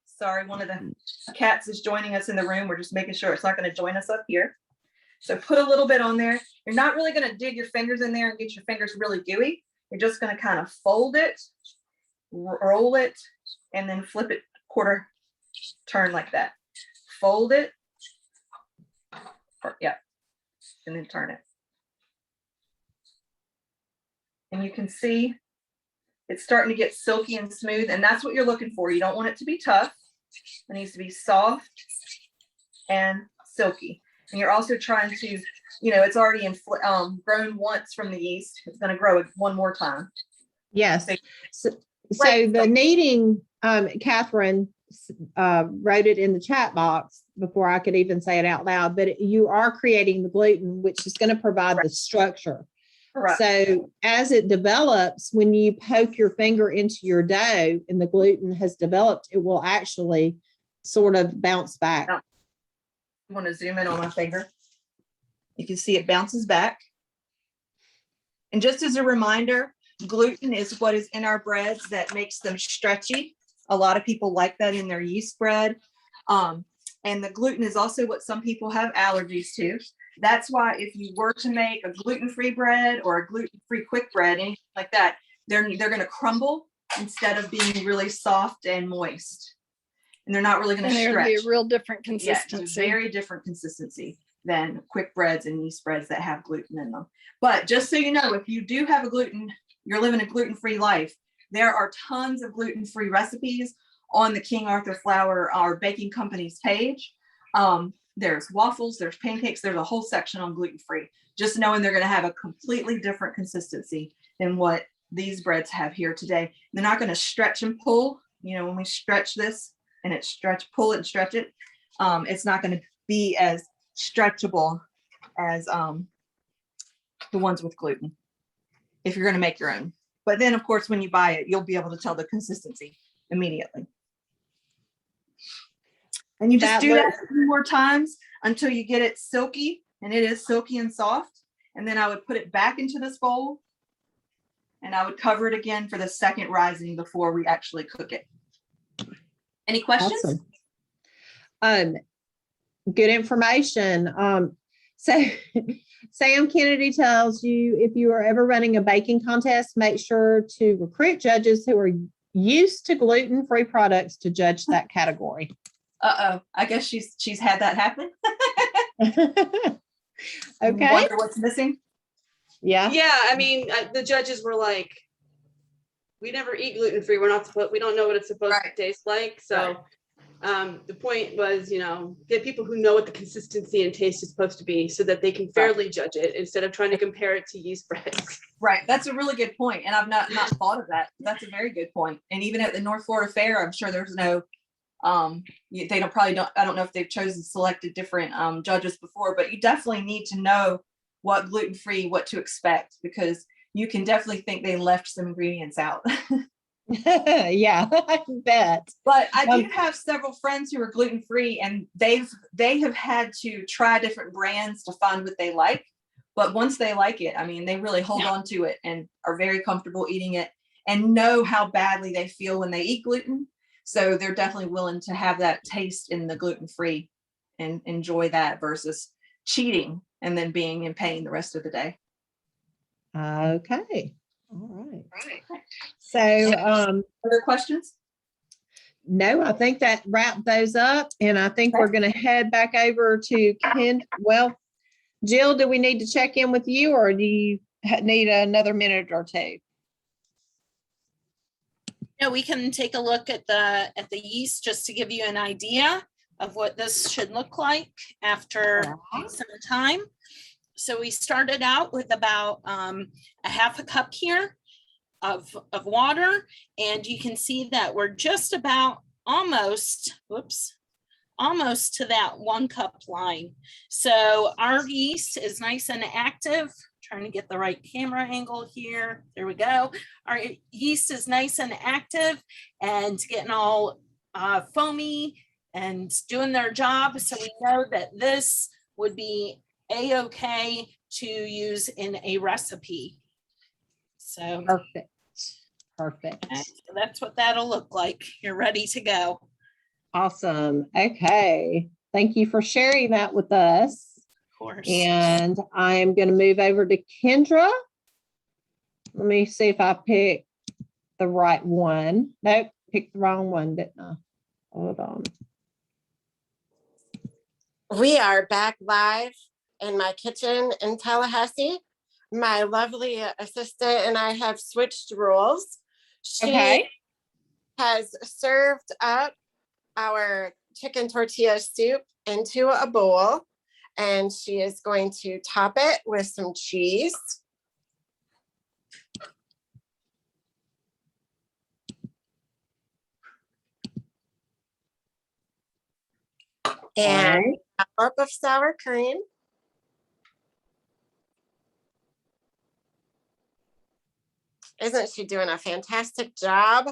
Sorry, one of the cats is joining us in the room. We're just making sure it's not going to join us up here. So put a little bit on there. You're not really going to dig your fingers in there and get your fingers really gooey. You're just going to kind of fold it, roll it, and then flip it quarter turn like that. Fold it. And then turn it. And you can see it's starting to get silky and smooth, and that's what you're looking for. You don't want it to be tough. It needs to be soft and silky. And you're also trying to, it's already grown once from the yeast. It's going to grow it one more time. Yes. So the kneading, Catherine wrote it in the chat box before I could even say it out loud, but you are creating the gluten, which is going to provide the structure. Correct. So as it develops, when you poke your finger into your dough and the gluten has developed, it will actually sort of bounce back. I want to zoom in on my finger. You can see it bounces back. And just as a reminder, gluten is what is in our breads that makes them stretchy. A lot of people like that in their yeast bread. And the gluten is also what some people have allergies to. That's why if you were to make a gluten-free bread or a gluten-free quick bread, anything like that, they're going to crumble instead of being really soft and moist. And they're not really going to stretch. There'll be a real different consistency. Yeah, it's a very different consistency than quick breads and yeast breads that have gluten in them. But just so you know, if you do have you're living a gluten-free life, there are tons of gluten-free recipes on the King Arthur Flour, our baking company's page. There's waffles, there's pancakes, there's a whole section on gluten-free. Just knowing they're going to have a completely different consistency than what these breads have here today. They're not going to stretch and pull. When we stretch this and pull it and stretch it, it's not going to be as stretchable as the ones with gluten if you're going to make your own. But then, of course, when you buy it, you'll be able to tell the consistency immediately. And you just That do that looks- a few more times until you get it silky, and it is silky and soft. And then I would put it back into this bowl, and I would cover it again for the second rising before we actually cook it. Any questions? Awesome. Good information. So Sam Kennedy tells you if you are ever running a baking contest, make sure to recruit judges who are used to gluten-free products to judge that category. Uh-oh, I guess she's had that happen. Okay. Wonder what's missing. Yeah. Yeah, I mean, the judges were like, we never eat gluten-free. We don't know what it's supposed to taste like. So the point was, get people who know what the consistency and taste is supposed to be so that they can fairly judge it instead of trying to compare it to yeast breads. Right. That's a really good point. And I've not thought of that. That's a very good point. And even at the North Florida Fair, I'm sure there's no, I don't know if they've chosen selected different judges before, but you definitely need to know what gluten-free, what to expect, because you can definitely think they left some ingredients out. Yeah, I bet. But I do have several friends who are gluten-free, and they have had to try different brands to find what they like. But once they like it, I mean, they really hold on to it and are very comfortable eating it and know how badly they feel when they eat gluten. So they're definitely willing to have that taste in the gluten-free and enjoy that versus cheating and then being in pain the rest of the day. Okay. All right. So, Other questions? no, I think that wrapped those up, and I think we're going to head back over to Ken. Well, Jill, do we need to check in with you, or do you need another minute or two? Yeah, we can take a look at the yeast just to give you an idea of what this should look like after some time. So we started out with about a half a cup here of water, and you can see that we're just about almost to that 1 cup line. So our yeast is nice and active. Trying to get the right camera angle here. There we go. Our yeast is nice and active and getting all foamy and doing their job. So we know that this would be a-okay to use in a recipe. So Perfect. okay, so that's what that'll look like. You're ready to go. Awesome. Okay. Thank you for sharing that with us. Of course. And I'm going to move over to Kendra. Let me see if I picked the right one. Nope, picked the wrong one, didn't I? Hold on. We are back live in my kitchen in Tallahassee. My lovely assistant and I have switched roles. She has served up our chicken tortilla soup into a bowl, and she is going to top it with some cheese. And a cup of sour cream. Isn't she doing a fantastic job?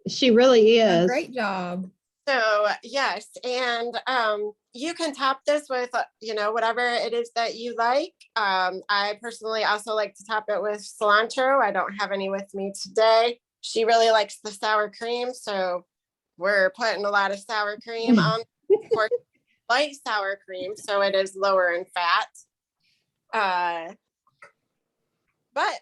She really is. Great job. So yes, and you can top this with whatever it is that you like. I personally also like to top it with cilantro. I don't have any with me today. She really likes the sour cream, so we're putting a lot of sour cream on. Of course, light sour cream, so it is lower in fat.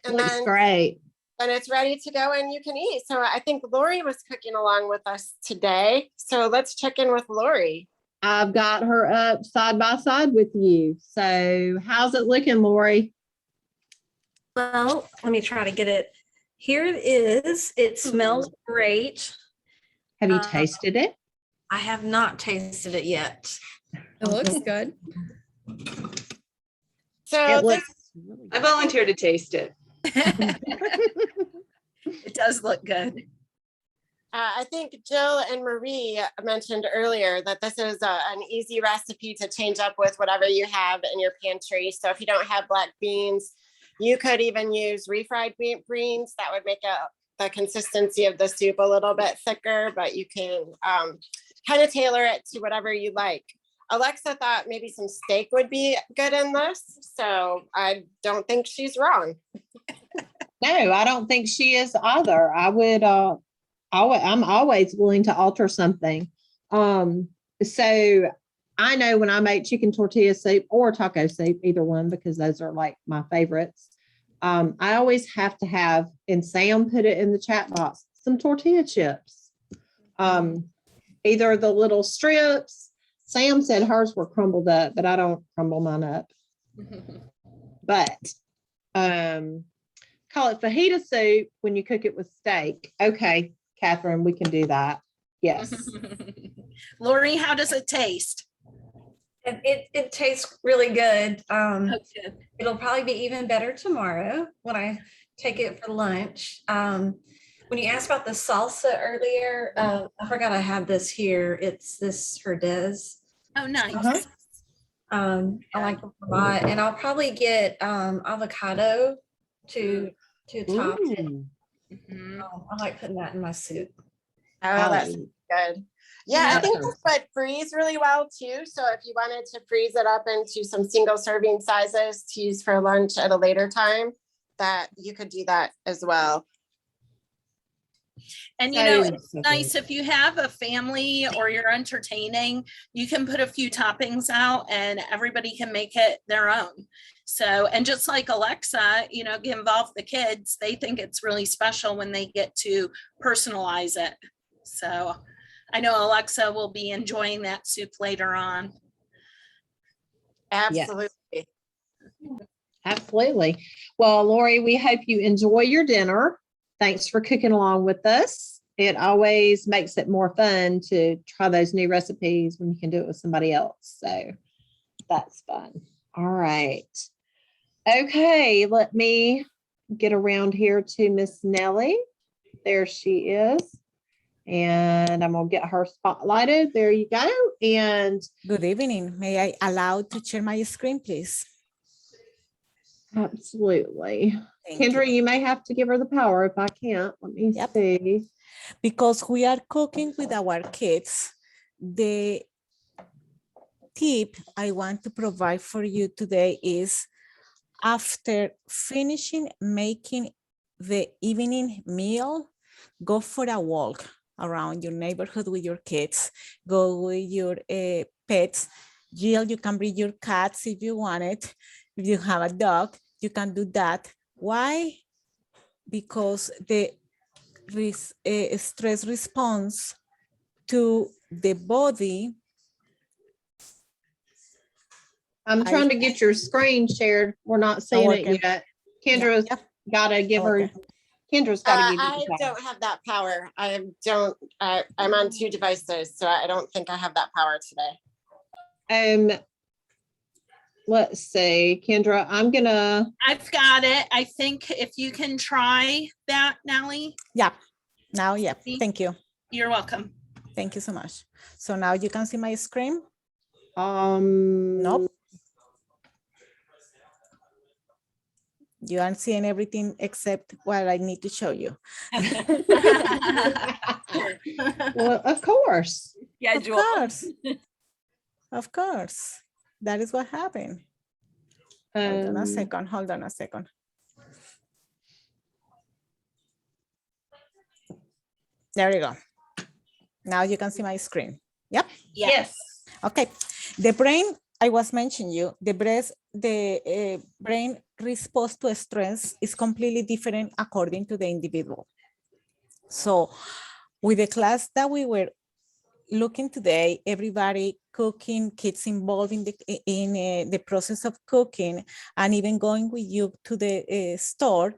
Looks great. And it's ready to go and you can eat. So I think Lori was cooking along with us today. So let's check in with Lori. I've got her up side by side with you. So how's it looking, Lori? Well, let me try to get it. Here it is. It smells great. Have you tasted it? I have not tasted it yet. It looks good. So I volunteer to taste it. It does look good. I think Jill and Marie mentioned earlier that this is an easy recipe to change up with whatever you have in your pantry. So if you don't have black beans, you could even use refried beans. That would make the consistency of the soup a little bit thicker, but you can kind of tailor it to whatever you like. Alexa thought maybe some steak would be good in this, so I don't think she's wrong. No, I don't think she is either. I'm always willing to alter something. So I know when I make chicken tortilla soup or taco soup, either one, because those are like my favorites. I always have to have, and Sam put it in the chat box, some tortilla chips. Either the little strips. Sam said hers were crumbled up, but I don't crumble mine up. But call it fajita soup when you cook it with steak. Okay, Catherine, we can do that. Yes. Lori, how does it taste? It tastes really good. Okay. It'll probably be even better tomorrow when I take it for lunch. When you asked about the salsa earlier, I forgot I have this here. It's this Herdez. Oh, nice. Uh-huh. I like it a lot, and I'll probably get avocado to top it. Mhm. I like putting that in my soup. Oh, that's good. Yeah, I think Yeah. this would freeze really well too. So if you wanted to freeze it up into some single serving sizes to use for lunch at a later time, that you could do that as well. And you know, it's nice if you have a family or you're entertaining, you can put a few toppings out and everybody can make it their own. So, and just like Alexa, you know, get involved the kids, they think it's really special when they get to personalize it. So I know Alexa will be enjoying that soup later on. Absolutely. Absolutely. Well, Lori, we hope you enjoy your dinner. Thanks for cooking along with us. It always makes it more fun to try those new recipes when you can do it with somebody else. So that's fun. All right. Okay, let me get around here to Miss Nellie. There she is. And I'm going to get her spotlighted. There you go. And good evening. May I allow to share my screen, please? Absolutely. Thank Kendra, you may have to give her the power if I can't. Let me see. Because we are cooking with our kids, the tip I want to provide for you today is after finishing making the evening meal, go for a walk around your neighborhood with your kids, go with your pets. Jill, you can bring your cats if you want it. If you have a dog, you can do that. Why? Because the stress response to the body. I'm trying to get your screen shared. We're not seeing it yet. Kendra's got to give her. Kendra's got to give you I don't have that power. I'm on 2 devices, so I don't think I have that power today. Let's see, Kendra, I've got it. I think if you can try that, Nellie. Yeah, now, yeah, thank you. You're welcome. Thank you so much. So now you can see my screen? Nope. You aren't seeing everything except what I need to show you. Well, of course. Yeah, of course. Of course. That is what happened. Hold on a second. Hold on a second. There you go. Now you can see my screen. Yep. Yes. Okay. The brain, I was mentioning you, the brain response to stress is completely different according to the individual. So with the class that we were looking today, everybody cooking, kids involved in the process of cooking, and even going with you to the store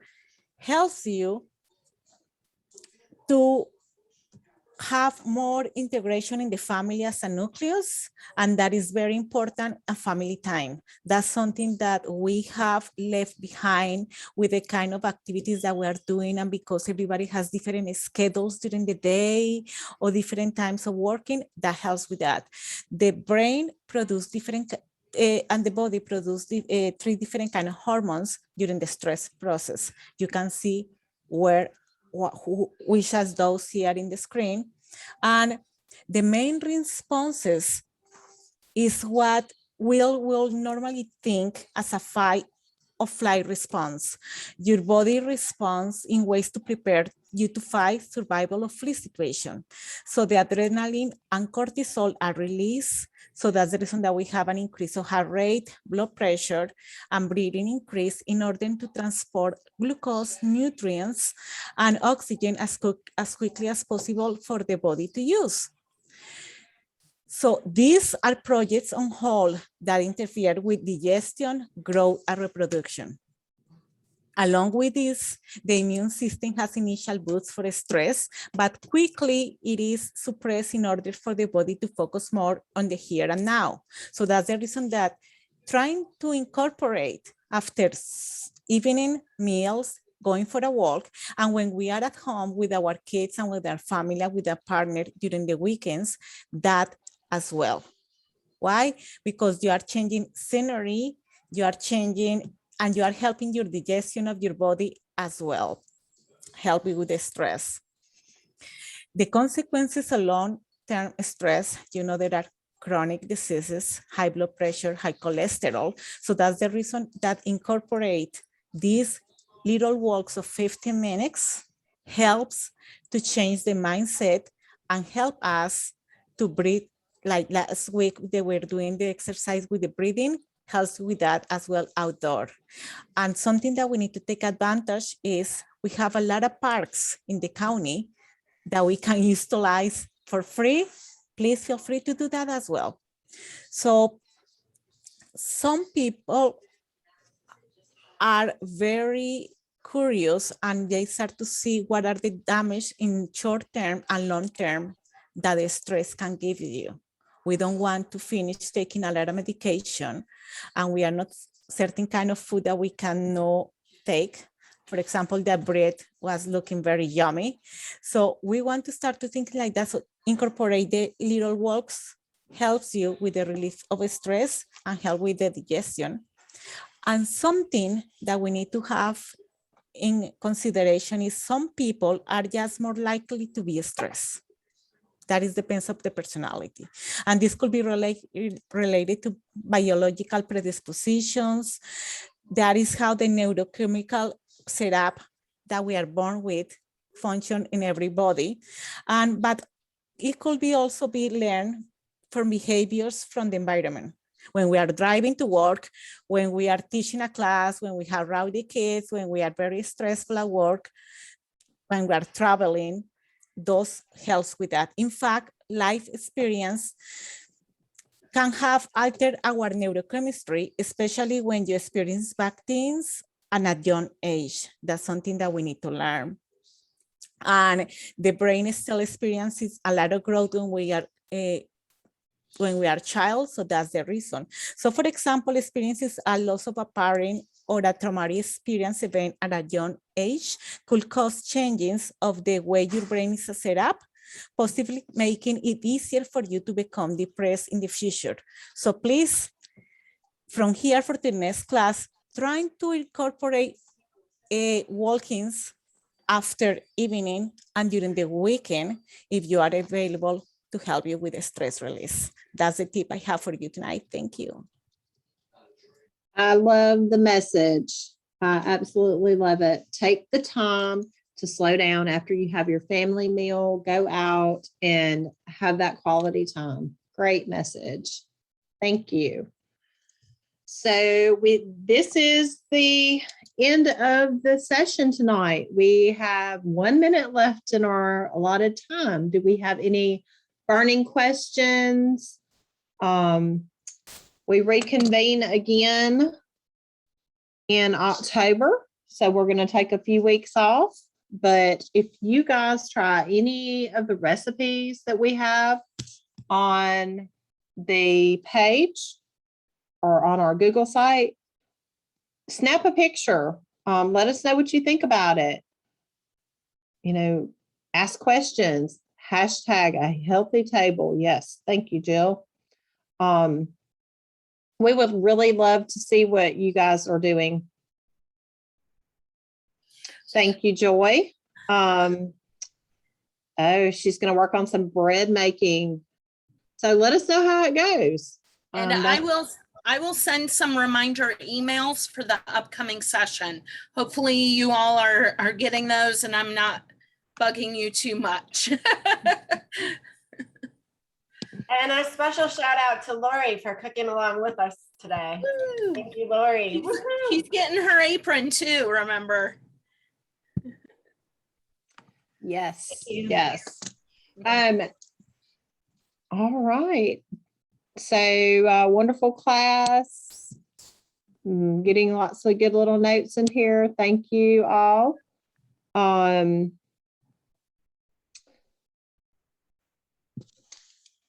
helps you to have more integration in the family as a nucleus, and that is very important, a family time. That's something that we have left behind with the kind of activities that we are doing, and because everybody has different schedules during the day or different times of working, that helps with that. The brain produces different and the body produces 3 different kind of hormones during the stress process. You can see which has those here in the screen. And The main responses is what we'll normally think as a fight or flight response. Your body responds in ways to prepare you to fight, survival, or flee situation. So the adrenaline and cortisol are released. So that's the reason that we have an increase of heart rate, blood pressure, and breathing increase in order to transport glucose, nutrients, and oxygen as quickly as possible for the body to use. So these are projects on hold that interfere with digestion, growth, and reproduction. Along with this, the immune system has initial boosts for stress, but quickly it is suppressed in order for the body to focus more on the here and now. So that's the reason that trying to incorporate after evening meals, going for a walk, and when we are at home with our kids and with our family, with our partner during the weekends, that as well. Why? Because you are changing scenery, you are changing, and you are helping your digestion of your body as well, helping with the stress. The consequences of long-term stress, you know, there are chronic diseases, high blood pressure, high cholesterol. So that's the reason that incorporate these little walks of 15 minutes helps to change the mindset and help us to breathe. Like last week, they were doing the exercise with the breathing, helps with that as well outdoor. And something that we need to take advantage is we have a lot of parks in the county that we can utilize for free. Please feel free to do that as well. So some people are very curious and they start to see what are the damage in short term and long term that the stress can give you. We don't want to finish taking a lot of medication and we are not certain kind of food that we cannot take. For example, the bread was looking very yummy. So we want to start to think like that. So incorporate the little walks helps you with the relief of stress and help with the digestion. And something that we need to have in consideration is some people are just more likely to be stressed. That is depends on the personality. And this could be related to biological predispositions. That is how the neurochemical setup that we are born with function in everybody. But it could be also be learned from behaviors from the environment. When we are driving to work, when we are teaching a class, when we have rowdy kids, when we are very stressful at work, when we are traveling, those helps with that. In fact, life experience can have altered our neurochemistry, especially when you experience bad things and at young age. That's something that we need to learn. And the brain still experiences a lot of growth when we are child, so that's the reason. So for example, experiences a loss of a parent or a traumatic experience event at a young age could cause changes of the way your brain is set up, possibly making it easier for you to become depressed in the future. So please, from here for the next class, trying to incorporate walk-ins after evening and during the weekend if you are available to help you with the stress release. That's the tip I have for you tonight. Thank you. I love the message. I absolutely love it. Take the time to slow down after you have your family meal, go out and have that quality time. Great message. Thank you. So this is the end of the session tonight. We have 1 minute left in our allotted time. Do we have any burning questions? We reconvene again in October. So we're going to take a few weeks off. But if you guys try any of the recipes that we have on the page or on our Google site, snap a picture. Let us know what you think about it. You know, ask questions. Hashtag a healthy table. Yes. Thank you, Jill. We would really love to see what you guys are doing. Thank you, Joy. Oh, she's going to work on some bread making. So let us know how it goes. And I will send some reminder emails for the upcoming session. Hopefully you all are getting those and I'm not bugging you too much. And a special shout out to Lori for cooking along with us today. Thank you, Lori. She's getting her apron too, remember? Yes, Thank you. yes. All right. So wonderful class. Getting lots of good little notes in here. Thank you all. All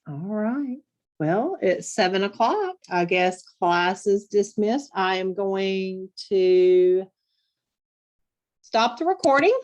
right. Well, it's 7 o'clock. I guess class is dismissed. I am going to stop the recording.